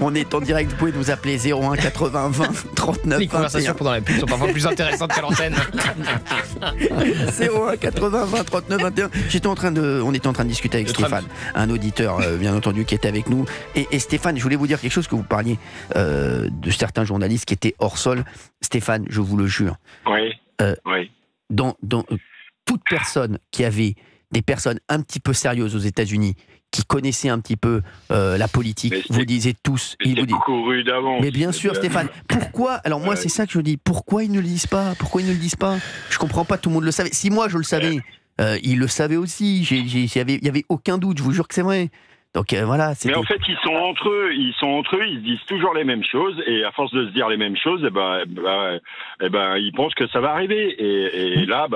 On est en direct, vous pouvez nous appeler 01 80 20 39 Les conversations pendant la pub sont parfois plus intéressantes qu'à l'antenne. 01 80 20 39 21. On était en train de discuter avec Stéphane, un auditeur bien entendu qui était avec nous. Et Stéphane, je voulais vous dire quelque chose, que vous parliez de certains journalistes qui étaient hors sol. Stéphane, je vous le jure. Oui. Dans toute personne qui avait des personnes un petit peu sérieuses aux États-Unis, qui connaissaient un petit peu la politique, vous disiez tous. Couru d'avance. Mais bien sûr, Stéphane. Pourquoi? Alors moi, c'est ça que je dis. Pourquoi ils ne le disent pas? Pourquoi ils ne le disent pas? Je comprends pas. Tout le monde le savait. Si moi je le savais, ils le savaient aussi. Il y avait aucun doute. Je vous jure que c'est vrai. Donc voilà. Mais en fait, ils sont entre eux, ils se disent toujours les mêmes choses, et à force de se dire les mêmes choses, ils pensent que ça va arriver, et là,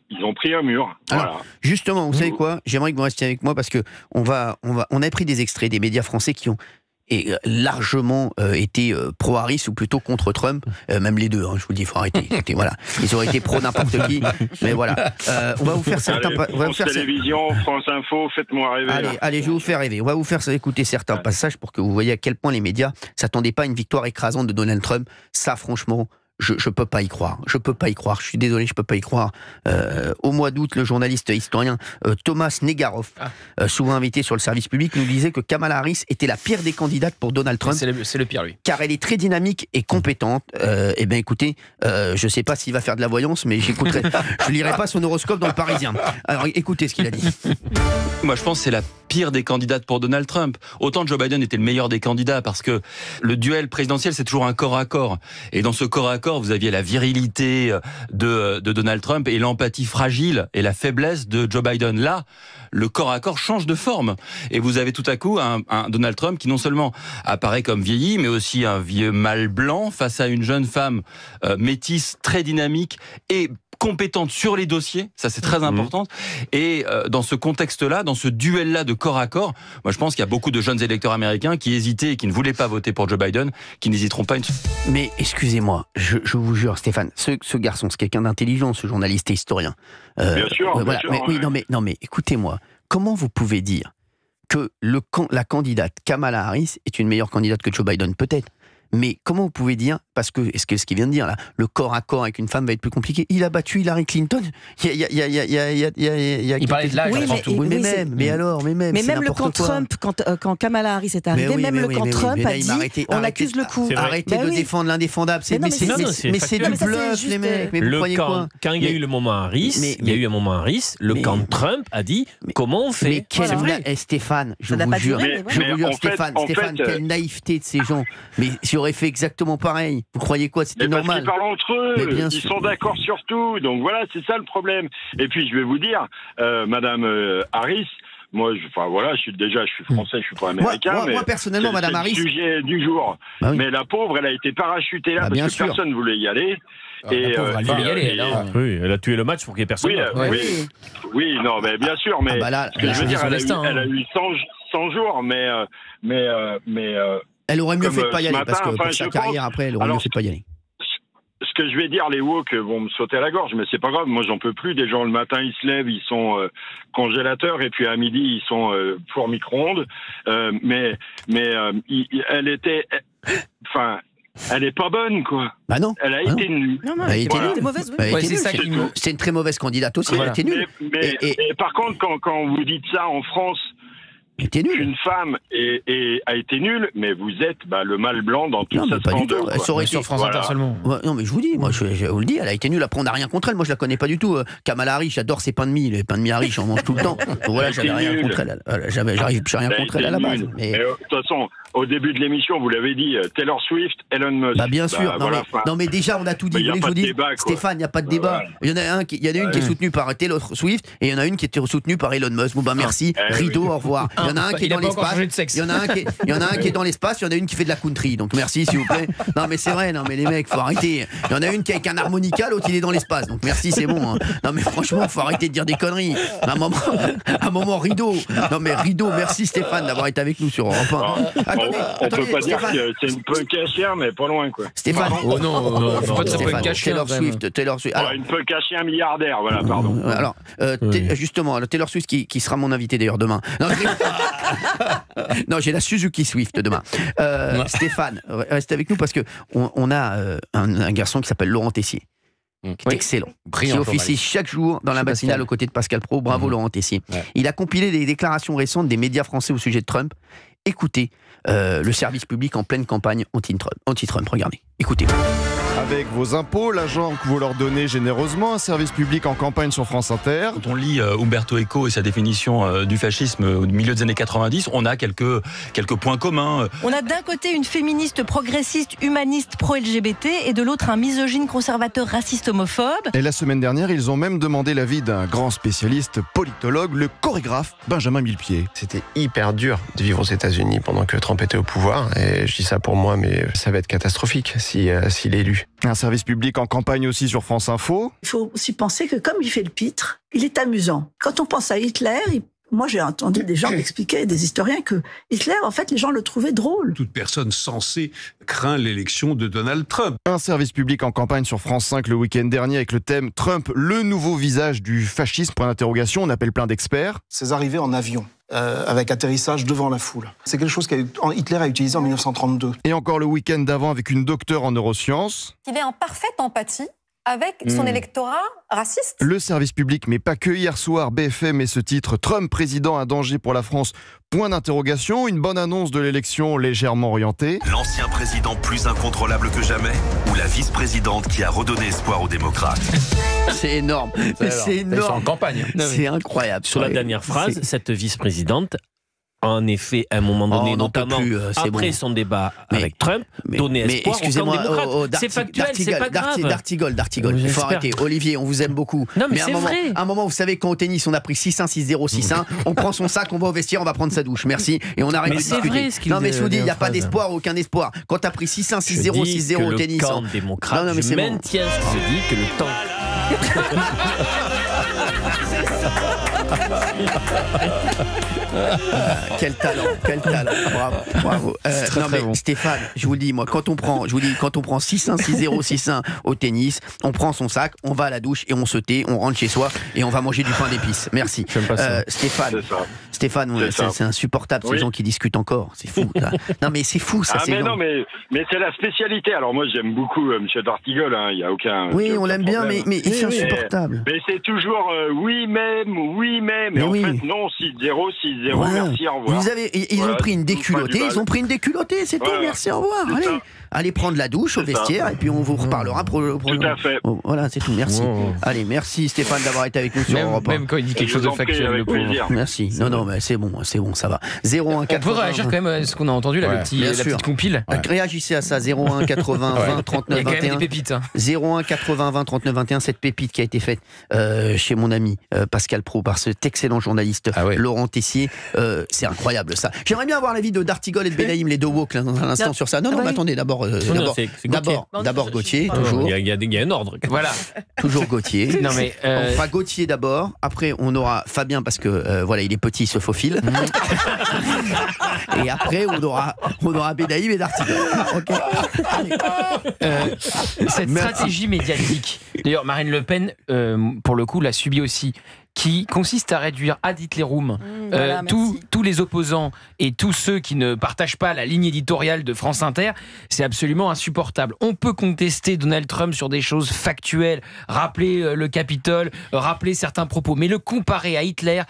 ils ont pris un mur. Alors, voilà. Justement, vous savez quoi? J'aimerais que vous restiez avec moi, parce que on a pris des extraits des médias français qui ont largement été pro-Harris ou plutôt contre Trump, même les deux, hein, je vous le dis, il faut arrêter. Voilà. Ils auraient été pro n'importe qui, mais voilà. On va vous faire certains... France Télévisions, France Info, faites-moi rêver. Allez, je vais vous faire rêver. On va vous faire écouter certains passages pour que vous voyez à quel point les médias s'attendaient pas à une victoire écrasante de Donald Trump. Ça, franchement... Je peux pas y croire. Je peux pas y croire. Je suis désolé, je peux pas y croire. Au mois d'août, le journaliste historien Thomas Negaroff, souvent invité sur le service public, nous disait que Kamala Harris était la pire des candidates pour Donald Trump. C'est le pire, lui. Car elle est très dynamique et compétente. Eh bien, écoutez, je sais pas s'il va faire de la voyance, mais je lirai pas son horoscope dans le Parisien. Alors, écoutez ce qu'il a dit. Moi, je pense que c'est la pire des candidates pour Donald Trump. Autant Joe Biden était le meilleur des candidats, parce que le duel présidentiel, c'est toujours un corps à corps. Et dans ce corps à corps, vous aviez la virilité de Donald Trump et l'empathie fragile et la faiblesse de Joe Biden. Là, le corps à corps change de forme. Et vous avez tout à coup un Donald Trump qui non seulement apparaît comme vieilli, mais aussi un vieux mâle blanc face à une jeune femme métisse, très dynamique et compétente sur les dossiers, ça c'est très important. Et dans ce contexte-là, dans ce duel-là de corps à corps, moi je pense qu'il y a beaucoup de jeunes électeurs américains qui hésitaient et qui ne voulaient pas voter pour Joe Biden, qui n'hésiteront pas une... Mais excusez-moi, je vous jure, Stéphane, ce garçon, c'est quelqu'un d'intelligent, ce journaliste et historien. Bien sûr, voilà. bien sûr. Mais, oui, non mais écoutez-moi, comment vous pouvez dire que la candidate Kamala Harris est une meilleure candidate que Joe Biden? Peut-être. Mais comment vous pouvez dire, parce que, est-ce que ce qu'il vient de dire là, le corps à corps avec une femme va être plus compliqué? Il a battu Hillary Clinton. Il parlait de l'âge, mais même le camp Trump, quand Kamala Harris est arrivée, le camp Trump a dit on accuse le coup. Arrêtez de défendre l'indéfendable. Mais c'est du bluff, les mecs. Mais vous croyez quoi? Quand il y a eu le moment Harris, le camp Trump a dit comment on fait? Mais Stéphane, je vous jure, Stéphane, quelle naïveté de ces gens. Mais j'aurais fait exactement pareil. Vous croyez quoi? C'était normal. Ils parlent entre eux. Ils sont d'accord sur tout. Donc voilà, c'est ça le problème. Et puis je vais vous dire, Madame Harris, moi, je suis français, je suis pas américain. Moi personnellement, Madame Harris, c'est le sujet du jour. Bah oui. Mais la pauvre, elle a été parachutée là parce que personne ne voulait y aller. Oui, elle a tué le match pour qu'il n'y ait personne. Oui, non, mais bien sûr. Mais ce que je veux dire, elle a eu 100 jours, mais elle aurait mieux fait de pas y aller, parce que pour sa carrière après, elle aurait mieux fait de pas y aller. Ce que je vais dire, les woke vont me sauter à la gorge, mais c'est pas grave. Moi, j'en peux plus. Des gens, le matin, ils se lèvent, ils sont congélateurs, et puis à midi, ils sont four micro-ondes. Mais elle était... Enfin... Elle est pas bonne, quoi. Bah non. Elle a été nulle. Non, elle était mauvaise. C'est une très mauvaise candidate aussi. Elle était nulle. Mais par contre, quand vous dites ça en France, une femme a été nulle, mais vous êtes le mâle blanc dans toute sa splendeur. Elle aurait été sur France Inter seulement. Non, mais je vous dis, moi, je vous le dis, elle a été nulle. Après, on n'a rien contre elle. Moi, je la connais pas du tout. Kamala Harris, j'adore ses pains de mie. Les pains de mie Harris, j'en mange tout le temps. Donc, voilà, j'avais rien contre elle. J'arrive rien contre elle à la base. Mais de toute façon, au début de l'émission, vous l'avez dit, Taylor Swift, Elon Musk. Bien sûr. Non, mais déjà, on a tout dit. Vous voulez que je vous dise, Stéphane, il n'y a pas de débat. Il y en a une qui est soutenue par Taylor Swift et il y en a une qui est soutenue par Elon Musk. Bon, merci. Rideau, au revoir. Il y en a un qui est dans l'espace. Il y en a un qui est dans l'espace. Il y en a une qui fait de la country. Donc merci, s'il vous plaît. Non, mais c'est vrai. Non, mais les mecs, faut arrêter. Il y en a une qui est avec un harmonica, l'autre il est dans l'espace. Donc merci, c'est bon. Non, mais franchement, faut arrêter de dire des conneries. À un moment, Rideau. Non, mais Rideau, merci Stéphane d'avoir été avec nous sur Europe 1. On peut pas dire que c'est une punk à mais pas loin, quoi. Stéphane. Oh non, faut pas très punk à chien. Taylor Swift. Alors, une punk à chien milliardaire, voilà, pardon. Alors, justement, Taylor Swift qui sera mon invité d'ailleurs demain. Non, Non, j'ai la Suzuki Swift demain. Stéphane, reste avec nous parce que on a un garçon qui s'appelle Laurent Tessier. Qui est excellent, qui officie chaque jour dans la matinale aux côtés de Pascal Praud. Bravo Laurent Tessier. Ouais. Il a compilé des déclarations récentes des médias français au sujet de Trump. Écoutez le service public en pleine campagne anti-Trump. Regardez, écoutez. Avec vos impôts, l'argent que vous leur donnez généreusement, un service public en campagne sur France Inter. Quand on lit Umberto Eco et sa définition du fascisme au milieu des années 90, on a quelques points communs. On a d'un côté une féministe progressiste, humaniste, pro-LGBT, et de l'autre un misogyne, conservateur, raciste, homophobe. Et la semaine dernière, ils ont même demandé l'avis d'un grand spécialiste politologue, le chorégraphe Benjamin Millepied. C'était hyper dur de vivre aux États-Unis pendant que Trump était au pouvoir, et je dis ça pour moi, mais ça va être catastrophique s'il est élu. Un service public en campagne aussi sur France Info. Il faut aussi penser que comme il fait le pitre, il est amusant. Quand on pense à Hitler, moi j'ai entendu des gens expliquer, des historiens, que Hitler, en fait, les gens le trouvaient drôle. Toute personne censée craint l'élection de Donald Trump. Un service public en campagne sur France 5 le week-end dernier avec le thème Trump, le nouveau visage du fascisme, point d'interrogation. On appelle plein d'experts. Ses arrivées en avion. Avec atterrissage devant la foule. C'est quelque chose qu'Hitler a utilisé en 1932. Et encore le week-end d'avant avec une docteure en neurosciences. Il est en parfaite empathie avec son électorat raciste. Le service public, mais pas que. Hier soir, BFM et ce titre, Trump, président, un danger pour la France, point d'interrogation. Une bonne annonce de l'élection légèrement orientée. L'ancien président plus incontrôlable que jamais, ou la vice-présidente qui a redonné espoir aux démocrates. C'est énorme. C'est énorme. Ils sont en campagne. C'est incroyable. Sur la dernière phrase, cette vice-présidente, en effet, à un moment donné, notamment après son débat avec Trump, donner espoir aux démocrates. C'est factuel, c'est pas grave. D'Artigol. Il faut arrêter. Olivier, on vous aime beaucoup. Non, mais c'est vrai. À un moment, vous savez, quand au tennis, on a pris 6-1, 6-0, 6-1, on prend son sac, on va au vestiaire, on va prendre sa douche. Merci. Et on arrête de discuter. Non, mais je vous dis, il n'y a pas d'espoir, aucun espoir. Quand tu as pris 6-1, 6-0, 6-0 au tennis. Le camp démocrate, je maintiens ce que je dis, que le temps... Quel talent, bravo. Non mais bon. Stéphane, je vous le dis, moi, quand on prend 6-1, 6-0, 6-1 au tennis, on prend son sac, on va à la douche et on se tait, on rentre chez soi et on va manger du pain d'épices. Merci. Stéphane, c'est insupportable ces gens qui discutent encore. C'est fou. Ça. Non mais c'est fou ça. Mais c'est la spécialité. Alors moi j'aime beaucoup Monsieur D'Artigol. Il y a aucun. Oui, on l'aime bien, mais c'est insupportable. Mais c'est toujours oui même. Mais en fait non, 6-0, 6-0. Voilà. Merci, au revoir. Ils ont pris une déculottée, c'est tout, merci, au revoir. Allez prendre la douche au vestiaire et puis on vous reparlera pour tout à fait. Voilà, c'est tout, merci. Allez, merci Stéphane d'avoir été avec nous sur Europe 1. Même quand il dit quelque chose de factuel, le pauvre. Merci. Non, mais c'est bon, ça va. 01 80. On peut réagir quand même à ce qu'on a entendu, là, la petite compile. Réagissez à ça, 01 80 20 39 21. Il y a quand même des pépites. 01 80 20 39 21, cette pépite qui a été faite chez mon ami Pascal Praud par cet excellent journaliste Laurent Tessier. C'est incroyable ça. J'aimerais bien avoir l'avis de D'Artigol et de Benaïm, les deux woke, là, dans un instant sur ça. Non, mais attendez, d'abord Gauthier, toujours. Il y a un ordre. Voilà. Toujours Gauthier. Non, mais on fera Gauthier d'abord. Après, on aura Fabien parce que voilà, il est petit, il se faufile. Et après, on aura Benaïm et D'Artigol. Cette stratégie médiatique, d'ailleurs, Marine Le Pen, pour le coup, l'a subi aussi, qui consiste à réduire ad Hitlerum tous les opposants et tous ceux qui ne partagent pas la ligne éditoriale de France Inter. C'est absolument insupportable. On peut contester Donald Trump sur des choses factuelles, rappeler le Capitole, rappeler certains propos, mais le comparer à Hitler...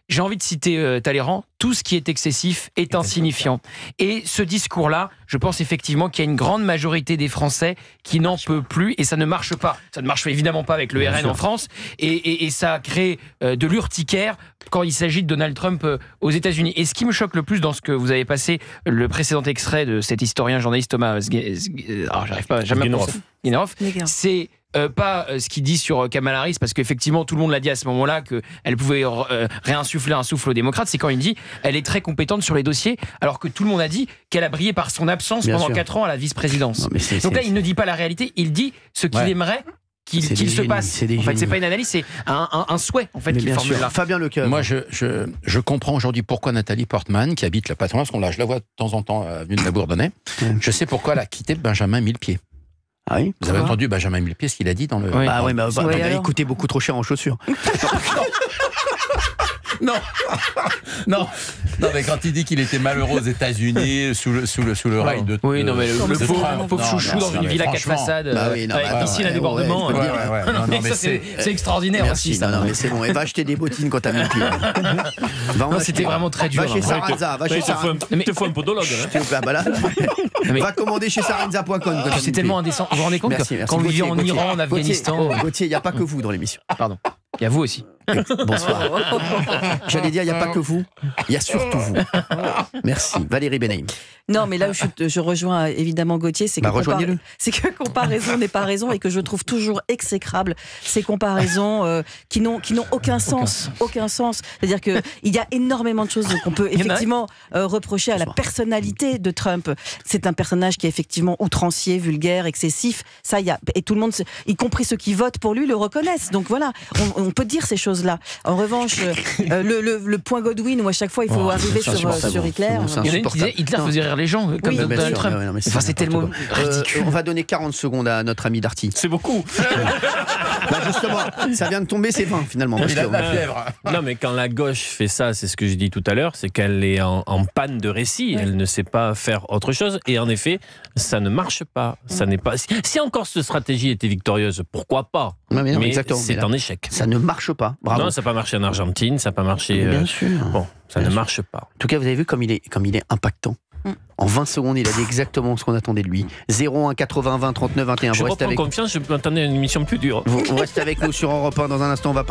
J'ai envie de citer Talleyrand, tout ce qui est excessif est insignifiant. Et ce discours-là, je pense effectivement qu'il y a une grande majorité des Français qui n'en peut plus et ça ne marche pas. Ça ne marche évidemment pas avec le RN en France et ça crée de l'urticaire quand il s'agit de Donald Trump aux États-Unis. Et ce qui me choque le plus dans ce que vous avez passé, le précédent extrait de cet historien journaliste Thomas Guénoroff, c'est pas ce qu'il dit sur Kamala Harris, parce qu'effectivement tout le monde l'a dit à ce moment-là qu'elle pouvait réinsuffler un souffle aux démocrates. C'est quand il dit elle est très compétente sur les dossiers, alors que tout le monde a dit qu'elle a brillé par son absence pendant 4 ans à la vice-présidence. Donc là il ne dit pas la réalité, il dit ce qu'il aimerait qu'il se passe. En fait, c'est pas une analyse, c'est un souhait en fait qu'il formule là. Fabien Lecoeur. Moi, je comprends aujourd'hui pourquoi Nathalie Portman, qui habite le patronat, parce que je la vois de temps en temps avenue de la Bourdonnais, je sais pourquoi elle a quitté Benjamin Millepied. Ah oui, vous avez entendu Benjamin Millepied, ce qu'il a dit dans le... Écoutez beaucoup trop cher en chaussures. Non, non, mais quand il dit qu'il était malheureux aux États-Unis sous le règne de. Oui, non, mais le pauvre chouchou dans une ville à 4 façades, avec piscine à débordement. C'est extraordinaire aussi, ça. Non, mais c'est bon. Et va acheter des bottines quand t'as mis le pied. C'était vraiment très dur. Va chez Saranza. Il te faut un podologue. Va commander chez saranza.com. C'est tellement indécent. Vous vous rendez compte quand vous vivez en Iran, en Afghanistan. Gauthier, il n'y a pas que vous dans l'émission. Pardon. Il y a vous aussi. Bonsoir. J'allais dire, il n'y a pas que vous, il y a surtout vous. Merci. Valérie Benaïm. Non, mais là où je rejoins évidemment Gauthier, c'est que comparaison n'est pas raison et que je trouve toujours exécrable ces comparaisons qui n'ont aucun sens. Aucun sens. C'est-à-dire qu'il y a énormément de choses qu'on peut effectivement reprocher à la personnalité de Trump. C'est un personnage qui est effectivement outrancier, vulgaire, excessif. Ça, et tout le monde, y compris ceux qui votent pour lui, le reconnaissent. Donc voilà, on peut dire ces choses-là. En revanche, le point Godwin où à chaque fois il faut arriver sur Hitler. Il y en a une qui disait Hitler faisait rire les gens, comme Donald Trump. C'est tellement ridicule. On va donner 40 secondes à notre ami Darty. C'est beaucoup. Justement, ça vient de tomber, c'est 20 finalement. Il a la fièvre. Non, mais quand la gauche fait ça, c'est ce que je dis tout à l'heure, c'est qu'elle est en panne de récit. Elle ne sait pas faire autre chose. Et en effet, ça ne marche pas. Ça n'est pas. Si encore cette stratégie était victorieuse, pourquoi pas? Mais c'est un échec. Ça ne marche pas. Bravo. Non, ça n'a pas marché en Argentine, ça n'a pas marché. Bien sûr. Bon, ça ne marche pas. En tout cas, vous avez vu comme il est impactant. En 20 secondes, il a dit exactement ce qu'on attendait de lui. 01 80 20 39 21. Je reprends confiance, je m'attendais à une émission plus dure. Vous restez avec nous sur Europe 1. Dans un instant, on va parler